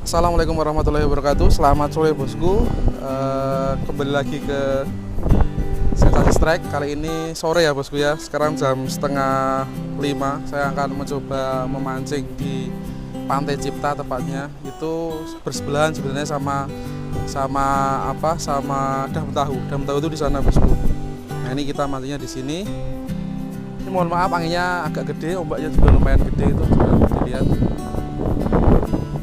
Assalamualaikum warahmatullahi wabarakatuh. Selamat sore bosku. Kembali lagi ke Sensasi Strike. Kali ini sore ya bosku ya. Sekarang jam setengah 5. Saya akan mencoba memancing di Pantai Cipta tepatnya. Itu bersebelahan sebenarnya sama Dam Tahu. Dam Tahu itu di sana bosku. Nah ini kita mancingnya di sini. Ini mohon maaf anginnya agak gede, ombaknya juga lumayan gede itu juga dilihat.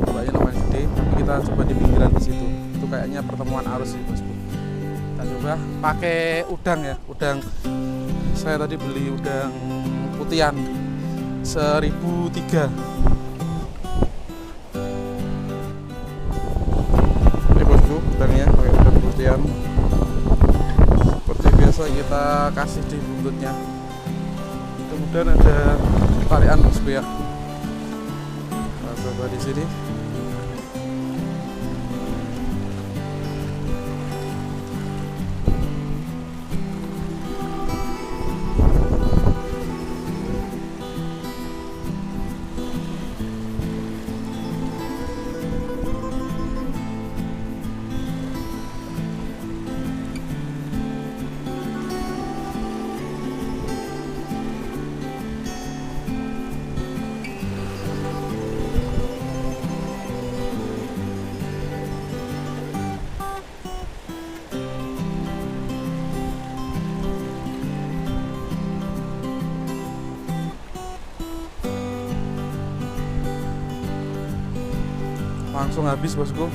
Ombaknya lumayan gede, tapi kita coba di pinggiran di situ. Itu kayaknya pertemuan arus sih bosku. Kita coba pakai udang ya, udang. Saya tadi beli udang putihan 1003. Ini bosku udangnya pakai udang putihan. Seperti biasa kita kasih di buntutnya. Kemudian ada tarian bosku ya. Kita coba di sini. Langsung habis bosku,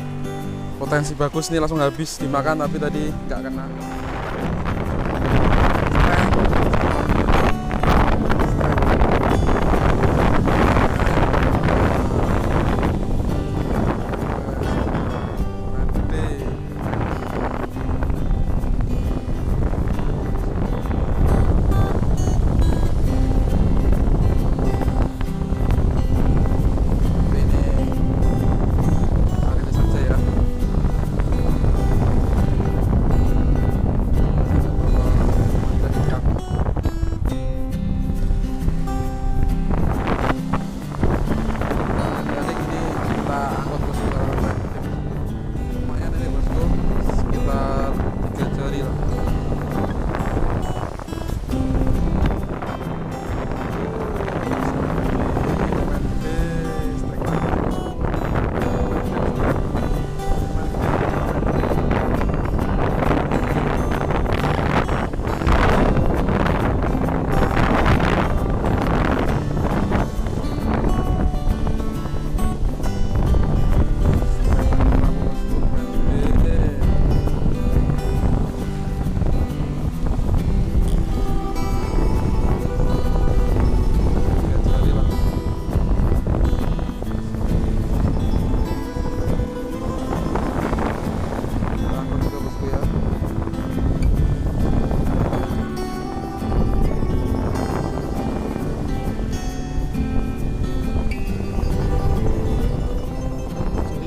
potensi bagus nih, langsung habis dimakan tapi tadi nggak kena.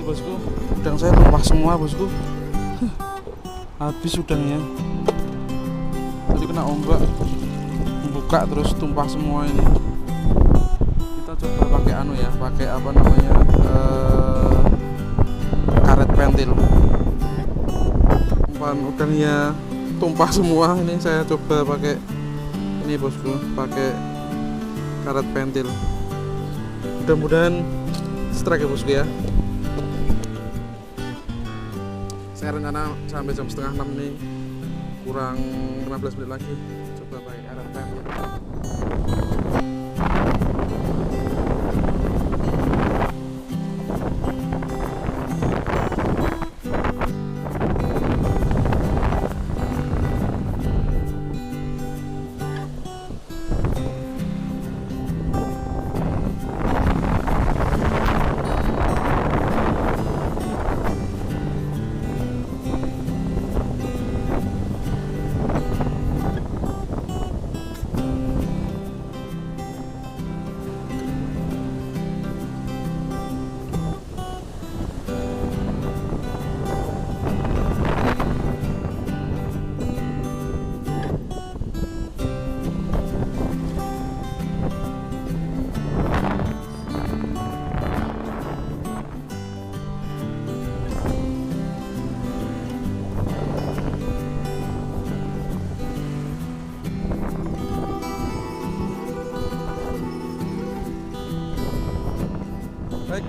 Bosku, udang saya tumpah semua bosku. Habis udangnya. Tadi kena ombak, buka terus tumpah semua ini. Kita coba pakai pakai karet pentil. Umpan udangnya tumpah semua. Ini saya coba pakai ini bosku, pakai karet pentil. Mudah-mudahan strike ya bosku ya. Saya rencana sampai jam setengah 6 nih, kurang 15 menit lagi. Coba pakai karet pentil.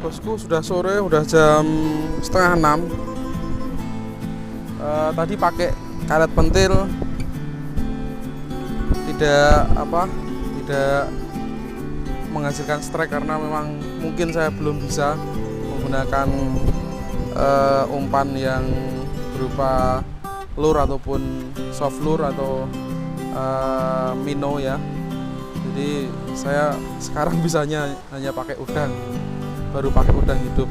bosku, sudah sore, udah jam setengah 6. Tadi pakai karet pentil, tidak menghasilkan strike karena memang mungkin saya belum bisa menggunakan umpan yang berupa lure ataupun soft lure atau minnow ya. Jadi saya sekarang bisanya hanya pakai udang, baru pakai udang hidup.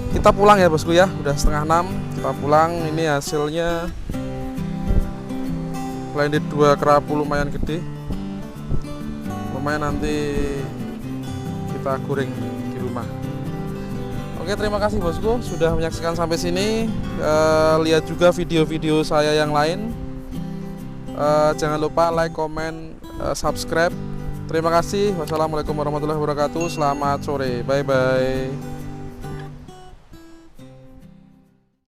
Kita pulang ya bosku ya, udah setengah 6, kita pulang. Ini hasilnya blended 2 kerapu lumayan gede, lumayan, nanti kita goreng di rumah. Oke, terima kasih bosku sudah menyaksikan sampai sini. Lihat juga video-video saya yang lain. Jangan lupa like, comment, subscribe. Terima kasih. Wassalamualaikum warahmatullahi wabarakatuh. Selamat sore. Bye bye.